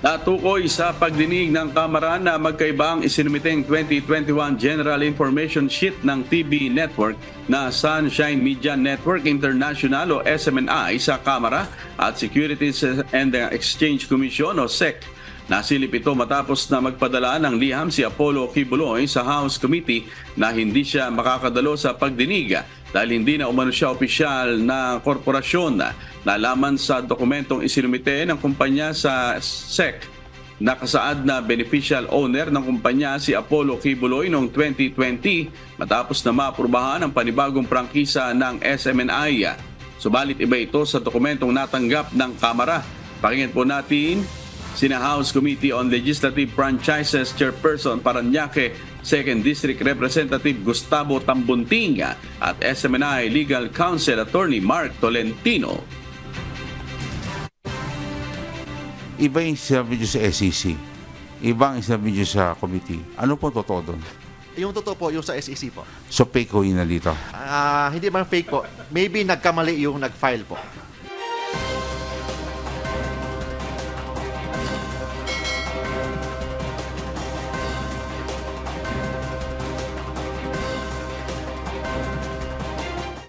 Natukoy sa pagdinig ng Kamara na magkaibang isinumiteng 2021 General Information Sheet ng TV Network na Sunshine Media Network International o SMNI sa Kamara at Securities and Exchange Commission o SEC. Nasilip ito matapos na magpadala ng liham si Apollo Quiboloy sa House Committee na hindi siya makakadalo sa pagdinig dahil hindi na umano siya opisyal na korporasyon. Nalaman sa dokumentong isinumite ng kumpanya sa SEC, nakasaad na beneficial owner ng kumpanya si Apollo Quiboloy noong 2020 matapos na maaprubahan ang panibagong prangkisa ng SMNI. Subalit iba ito sa dokumentong natanggap ng Kamara. Pakinggan po natin sina House Committee on Legislative Franchises Chairperson Parañaque 2nd District Representative Gustavo Tambunting at SMNI Legal Counsel Attorney Mark Tolentino. Iba yung sinabi nyo sa SEC. Iba ang sinabi nyo sa committee. Ano po totoo doon? Yung totoo po, yung sa SEC po. So fake ho yun na dito. Hindi man fake po. Maybe nagkamali yung nag-file po.